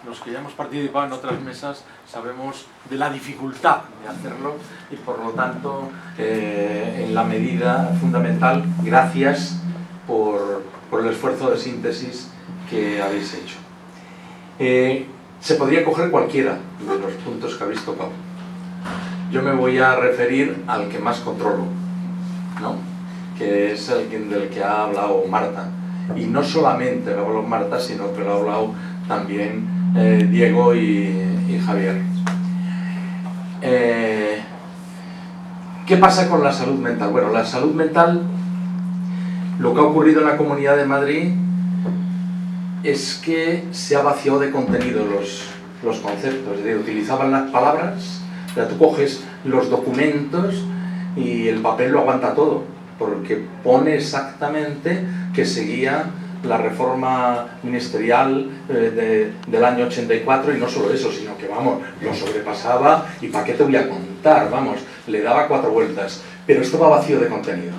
los que ya hemos participado en otras mesas sabemos de la dificultad de hacerlo y por lo tanto, en la medida fundamental, gracias por el esfuerzo de síntesis que habéis hecho. Se podría coger cualquiera de los puntos que habéis tocado. Yo me voy a referir al que más controlo, ¿no? Que es el del que ha hablado Marta. Y no solamente lo ha hablado Marta, sino que lo ha hablado también Diego y Javier. ¿Qué pasa con la salud mental? Bueno, la salud mental, lo que ha ocurrido en la Comunidad de Madrid es que se ha vaciado de contenido los conceptos. Es decir, utilizaban las palabras, ya tú coges los documentos y el papel lo aguanta todo, porque pone exactamente que seguía la reforma ministerial del año 84, y no solo eso, sino que, vamos, lo sobrepasaba, y ¿para qué te voy a contar? Vamos, le daba 4 vueltas. Pero estaba vacío de contenido.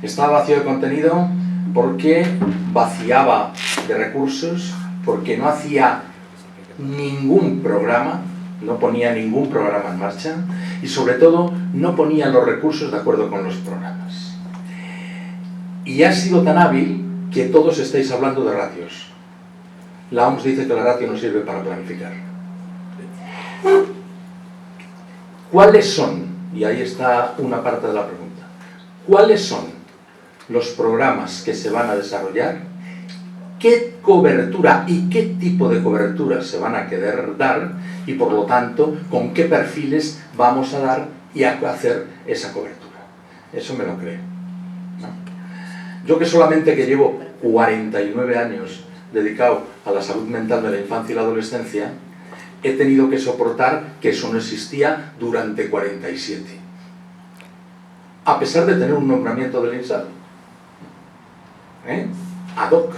Estaba vacío de contenido porque vaciaba de recursos, porque no hacía ningún programa, no ponía ningún programa en marcha, y sobre todo no ponía los recursos de acuerdo con los programas. Y ha sido tan hábil que todos estáis hablando de ratios. La OMS dice que la ratio no sirve para planificar. ¿Cuáles son? Y ahí está una parte de la pregunta. ¿Cuáles son los programas que se van a desarrollar? ¿Qué cobertura y qué tipo de cobertura se van a querer dar? Y por lo tanto, ¿con qué perfiles vamos a dar y a hacer esa cobertura? Eso me lo creo, ¿no? Yo, que solamente que llevo 49 años dedicado a la salud mental de la infancia y la adolescencia, he tenido que soportar que eso no existía durante 47. A pesar de tener un nombramiento del INSAL, ad hoc.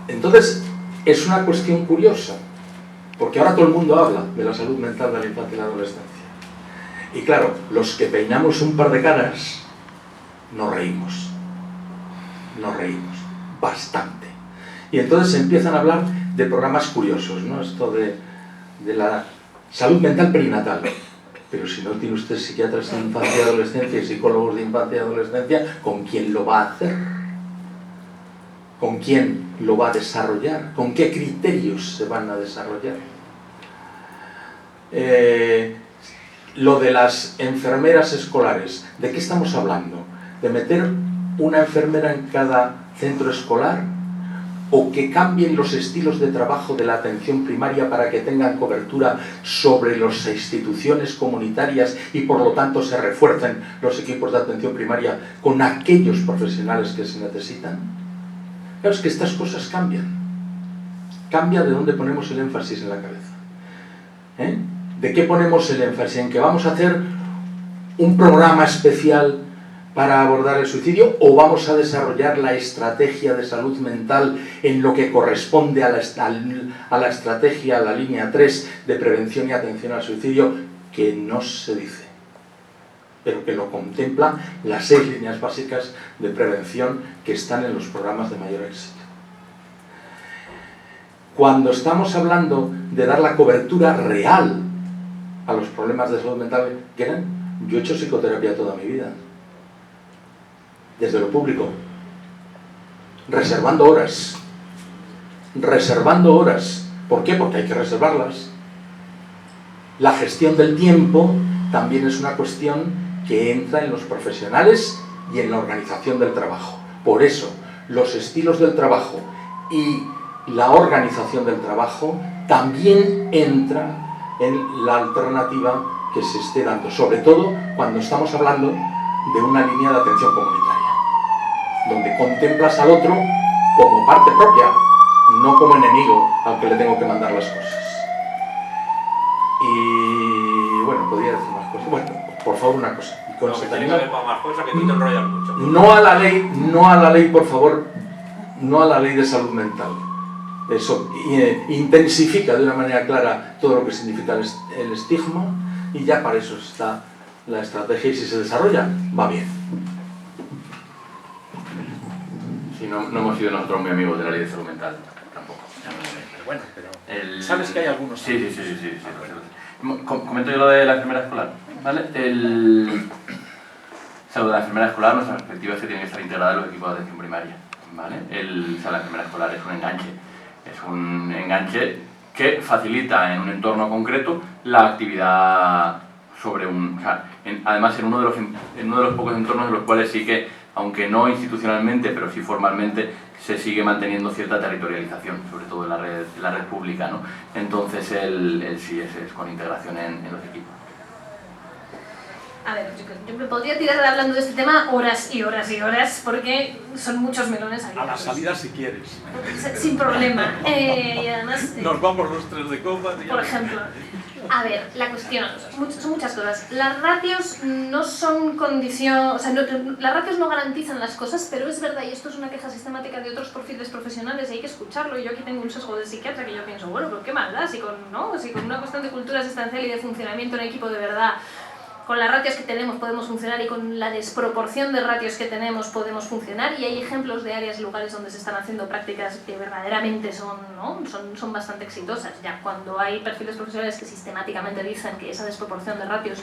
Entonces, es una cuestión curiosa, porque ahora todo el mundo habla de la salud mental de la infancia y la adolescencia. Y claro, los que peinamos un par de caras, nos reímos bastante. Y entonces empiezan a hablar de programas curiosos, ¿no? Esto de la salud mental perinatal. Pero si no tiene usted psiquiatras de infancia y adolescencia y psicólogos de infancia y adolescencia, ¿con quién lo va a hacer? ¿Con quién lo va a desarrollar? ¿Con qué criterios se van a desarrollar? Lo de las enfermeras escolares, ¿de qué estamos hablando? ¿De meter una enfermera en cada centro escolar? ¿O que cambien los estilos de trabajo de la atención primaria para que tengan cobertura sobre las instituciones comunitarias y por lo tanto se refuercen los equipos de atención primaria con aquellos profesionales que se necesitan? Claro, es que estas cosas cambian. Cambia de dónde ponemos el énfasis en la cabeza. ¿De qué ponemos el énfasis? ¿En que vamos a hacer un programa especial para abordar el suicidio, o vamos a desarrollar la estrategia de salud mental en lo que corresponde a la estrategia, a la línea 3 de prevención y atención al suicidio, que no se dice, pero que lo contempla las 6 líneas básicas de prevención que están en los programas de mayor éxito? Cuando estamos hablando de dar la cobertura real a los problemas de salud mental, yo he hecho psicoterapia toda mi vida, desde lo público, reservando horas. ¿Por qué? Porque hay que reservarlas. La gestión del tiempo también es una cuestión que entra en los profesionales y en la organización del trabajo. Por eso, los estilos del trabajo y la organización del trabajo también entra en la alternativa que se esté dando, sobre todo cuando estamos hablando de una línea de atención comunitaria, donde contemplas al otro como parte propia, no como enemigo al que le tengo que mandar las cosas. Y bueno, podría decir más cosas. Bueno, por favor, una cosa. No, que tiene que haber más cosas, que tú te enrollas mucho. No a la ley, por favor, no a la ley de salud mental. Eso intensifica de una manera clara todo lo que significa el estigma, y ya para eso está la estrategia, y si se desarrolla, va bien. Sí, no hemos sido nosotros muy amigos de la ley de salud mental, tampoco. Pero bueno, pero sabes que hay algunos. Sí. Comento yo lo de la enfermera escolar, ¿vale? Lo de la enfermera escolar, nuestra perspectiva es que tiene que estar integrada en los equipos de atención primaria, ¿vale? La enfermera escolar es un enganche que facilita en un entorno concreto la actividad sobre además en uno de los pocos entornos en los cuales sí que, aunque no institucionalmente, pero sí formalmente, se sigue manteniendo cierta territorialización, sobre todo en la red pública, ¿no? Entonces el sí es con integración en los equipos. A ver, yo me podría tirar hablando de este tema horas y horas y horas, porque son muchos melones aquí. A la salida si quieres. Sin problema. Y además... Nos vamos los 3 de copas. Por ejemplo. A ver, la cuestión, son muchas cosas. Las ratios no son condición, o sea, las ratios no garantizan las cosas, pero es verdad, y esto es una queja sistemática de otros perfiles profesionales y hay que escucharlo. Y yo aquí tengo un sesgo de psiquiatra que yo pienso, bueno, pero qué maldad, si con una cuestión de cultura asistencial y de funcionamiento en equipo de verdad, con las ratios que tenemos podemos funcionar y con la desproporción de ratios que tenemos podemos funcionar, y hay ejemplos de áreas y lugares donde se están haciendo prácticas que verdaderamente son bastante exitosas. Ya cuando hay perfiles profesionales que sistemáticamente dicen que esa desproporción de ratios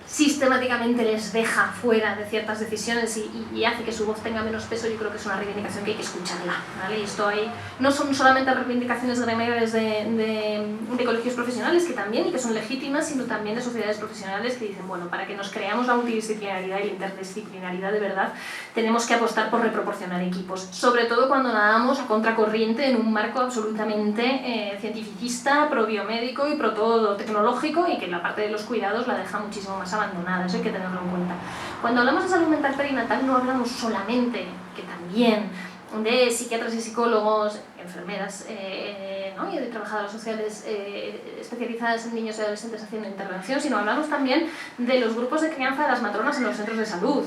sistemáticamente les deja fuera de ciertas decisiones y hace que su voz tenga menos peso, yo creo que es una reivindicación que hay que escucharla, ¿vale? Y esto no son solamente reivindicaciones gremiales de colegios profesionales, que también y que son legítimas, sino también de sociedades profesionales que dicen, bueno, para que nos creamos la multidisciplinaridad y la interdisciplinaridad de verdad, tenemos que apostar por reproporcionar equipos, sobre todo cuando nadamos a contracorriente en un marco absolutamente cientificista, pro biomédico y pro todo tecnológico, y que la parte de los cuidados la deja muchísimo más abandonada. Eso hay que tenerlo en cuenta. Cuando hablamos de salud mental perinatal no hablamos solamente, que también, de psiquiatras y psicólogos, enfermeras y de trabajadoras sociales especializadas en niños y adolescentes haciendo intervención, sino hablamos también de los grupos de crianza de las matronas en los centros de salud,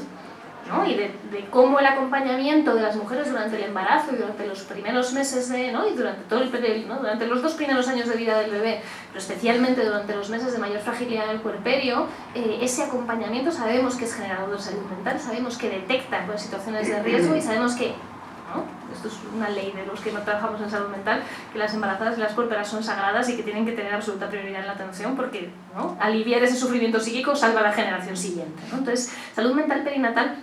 ¿no? Y de cómo el acompañamiento de las mujeres durante el embarazo y durante los primeros meses y durante todo durante los 2 primeros años de vida del bebé, pero especialmente durante los meses de mayor fragilidad del puerperio, ese acompañamiento sabemos que es generador de salud mental, sabemos que detecta las situaciones de riesgo y sabemos que, esto es una ley de los que no trabajamos en salud mental, que las embarazadas y las puérperas son sagradas y que tienen que tener absoluta prioridad en la atención, porque aliviar ese sufrimiento psíquico salva a la generación siguiente, ¿no? Entonces, salud mental perinatal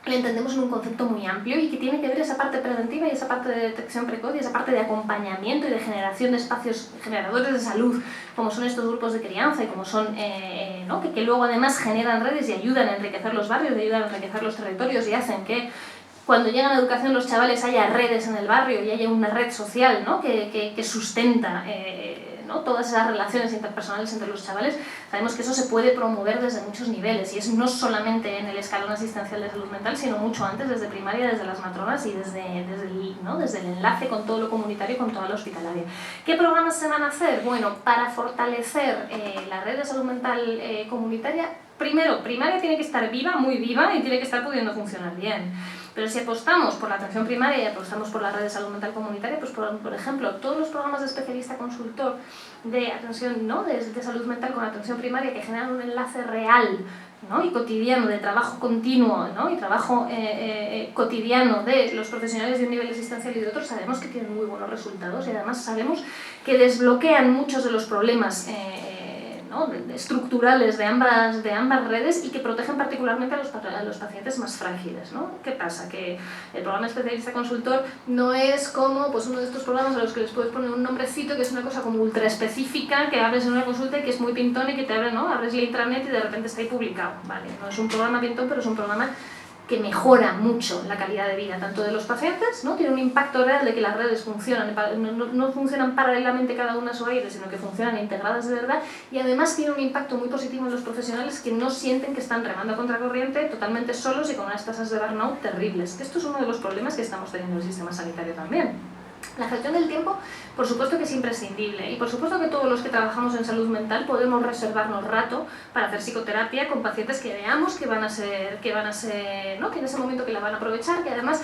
le entendemos en un concepto muy amplio y que tiene que ver esa parte preventiva y esa parte de detección precoz y esa parte de acompañamiento y de generación de espacios generadores de salud, como son estos grupos de crianza y como son, que luego además generan redes y ayudan a enriquecer los barrios, y ayudan a enriquecer los territorios y hacen que cuando llegan a educación los chavales haya redes en el barrio y haya una red social, ¿no? que sustenta todas esas relaciones interpersonales entre los chavales. Sabemos que eso se puede promover desde muchos niveles y es no solamente en el escalón asistencial de salud mental, sino mucho antes, desde primaria, desde las matronas y desde el enlace con todo lo comunitario y con toda la hospitalaria. ¿Qué programas se van a hacer? Bueno, para fortalecer la red de salud mental comunitaria, primero, primaria tiene que estar viva, muy viva, y tiene que estar pudiendo funcionar bien. Pero si apostamos por la atención primaria y apostamos por la red de salud mental comunitaria, pues por ejemplo, todos los programas de especialista consultor de atención, de salud mental con atención primaria que generan un enlace real, y cotidiano, de trabajo continuo, y trabajo cotidiano de los profesionales de un nivel asistencial y de otros, sabemos que tienen muy buenos resultados y además sabemos que desbloquean muchos de los problemas estructurales de ambas redes y que protegen particularmente a los pacientes más frágiles, ¿no? ¿Qué pasa? Que el programa especialista consultor no es como uno de estos programas a los que les puedes poner un nombrecito, que es una cosa como ultra específica, que abres en una consulta y que es muy pintón y que te abre, abres la intranet y de repente está ahí publicado, ¿vale? No es un programa pintón, pero es un programa que mejora mucho la calidad de vida tanto de los pacientes, ¿no? Tiene un impacto real de que las redes funcionan, no funcionan paralelamente cada una a su aire, sino que funcionan integradas de verdad, y además tiene un impacto muy positivo en los profesionales que no sienten que están remando a contracorriente totalmente solos y con unas tasas de burnout terribles. Esto es uno de los problemas que estamos teniendo en el sistema sanitario también. La gestión del tiempo, por supuesto que es imprescindible y por supuesto que todos los que trabajamos en salud mental podemos reservarnos rato para hacer psicoterapia con pacientes que veamos que van a ser, que en ese momento que la van a aprovechar, que además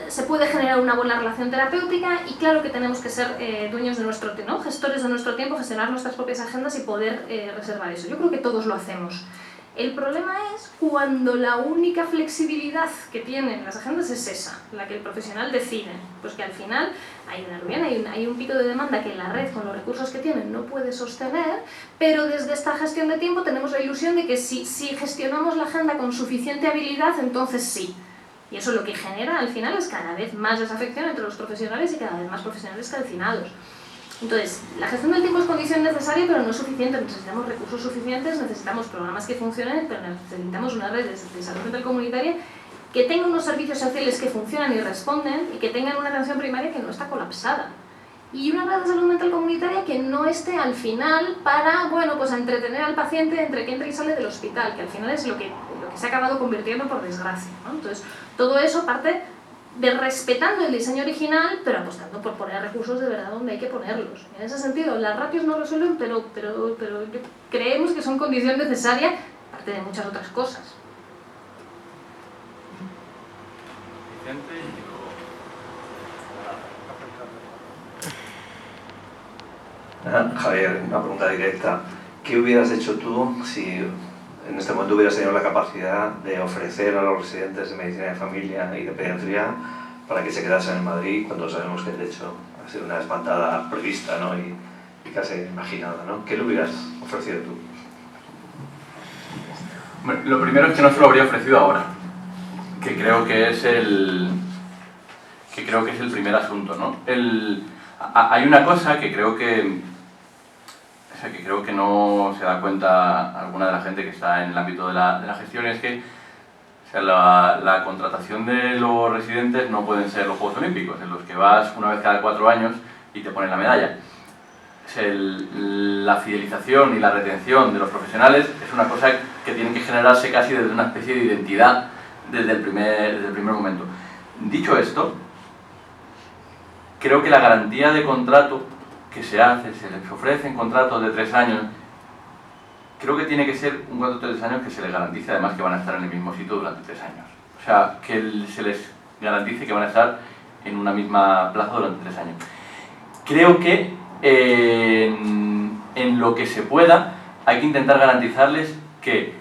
se puede generar una buena relación terapéutica, y claro que tenemos que ser dueños de nuestro gestores de nuestro tiempo, gestionar nuestras propias agendas y poder reservar eso. Yo creo que todos lo hacemos. El problema es cuando la única flexibilidad que tienen las agendas es esa, la que el profesional decide. Pues que al final hay una ruina, hay un pico de demanda que la red con los recursos que tiene no puede sostener, pero desde esta gestión de tiempo tenemos la ilusión de que si gestionamos la agenda con suficiente habilidad, entonces sí. Y eso lo que genera al final es cada vez más desafección entre los profesionales y cada vez más profesionales calcinados. Entonces, la gestión del tiempo es condición necesaria, pero no es suficiente. Necesitamos recursos suficientes, necesitamos programas que funcionen, pero necesitamos una red de salud mental comunitaria que tenga unos servicios sociales que funcionan y responden y que tengan una atención primaria que no está colapsada. Y una red de salud mental comunitaria que no esté al final para, bueno, pues a entretener al paciente entre que entra y sale del hospital, que al final es lo que se ha acabado convirtiendo por desgracia, ¿no? Entonces, todo eso parte de respetando el diseño original, pero apostando por poner recursos de verdad donde hay que ponerlos. En ese sentido, las ratios no resuelven, pero creemos que son condición necesaria, aparte de muchas otras cosas. Vicente y luego... Javier, una pregunta directa. ¿Qué hubieras hecho tú si en este momento hubieras tenido la capacidad de ofrecer a los residentes de medicina de familia y de pediatría para que se quedasen en Madrid cuando sabemos que de hecho ha sido una espantada prevista, ¿no? y casi imaginada, ¿no? ¿Qué le hubieras ofrecido tú? Bueno, lo primero es que no se lo habría ofrecido ahora, que creo que es el primer asunto, ¿no? Hay una cosa que creo que no se da cuenta alguna de la gente que está en el ámbito de la gestión, es que la contratación de los residentes no pueden ser los Juegos Olímpicos, en los que vas una vez cada 4 años y te ponen la medalla. La fidelización y la retención de los profesionales es una cosa que tiene que generarse casi desde una especie de identidad desde el primer momento. Dicho esto, creo que la garantía de contrato que se hace, se les ofrecen contratos de 3 años, creo que tiene que ser un contrato de 3 años que se les garantice además que van a estar en el mismo sitio durante 3 años. O sea, que se les garantice que van a estar en una misma plaza durante 3 años. Creo que en lo que se pueda hay que intentar garantizarles que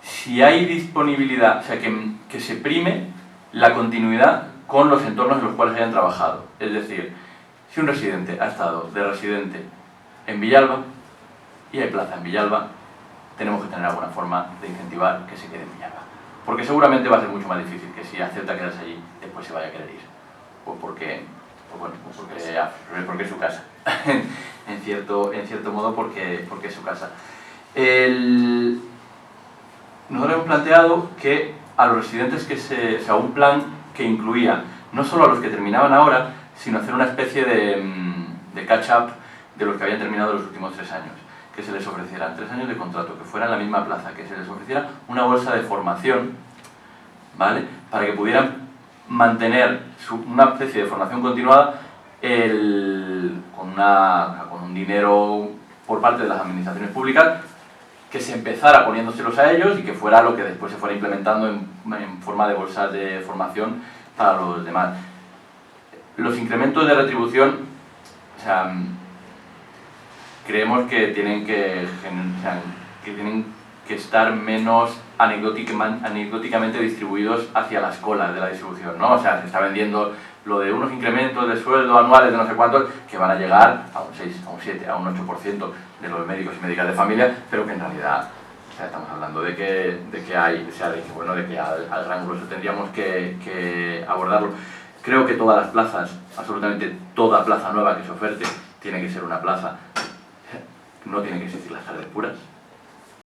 si hay disponibilidad, o sea, que se prime la continuidad con los entornos en los cuales hayan trabajado. Es decir, si un residente ha estado de residente en Villalba y hay plaza en Villalba, tenemos que tener alguna forma de incentivar que se quede en Villalba. Porque seguramente va a ser mucho más difícil que si acepta quedarse allí, después se vaya a querer ir. Porque es su casa. en cierto modo, porque es su casa. Nosotros hemos planteado que a los residentes un plan que incluía no solo a los que terminaban ahora, sino hacer una especie de catch-up de los que habían terminado los últimos 3 años. Que se les ofrecieran 3 años de contrato, que fuera en la misma plaza, que se les ofreciera una bolsa de formación, ¿vale? Para que pudieran mantener una especie de formación continuada con un dinero por parte de las administraciones públicas, que se empezara poniéndoselos a ellos y que fuera lo que después se fuera implementando en forma de bolsas de formación para los demás. Los incrementos de retribución, o sea, creemos que tienen que estar menos anecdóticamente distribuidos hacia las colas de la distribución, ¿no? O sea, se está vendiendo lo de unos incrementos de sueldo anuales de no sé cuántos que van a llegar a un 6, a un 7, a un 8% de los médicos y médicas de familia, pero que en realidad, o sea, estamos hablando de que hay, o sea, de que al gran grueso tendríamos que abordarlo. Creo que todas las plazas, absolutamente toda plaza nueva que se oferte, tiene que ser una plaza, no tiene que existir las tardes puras,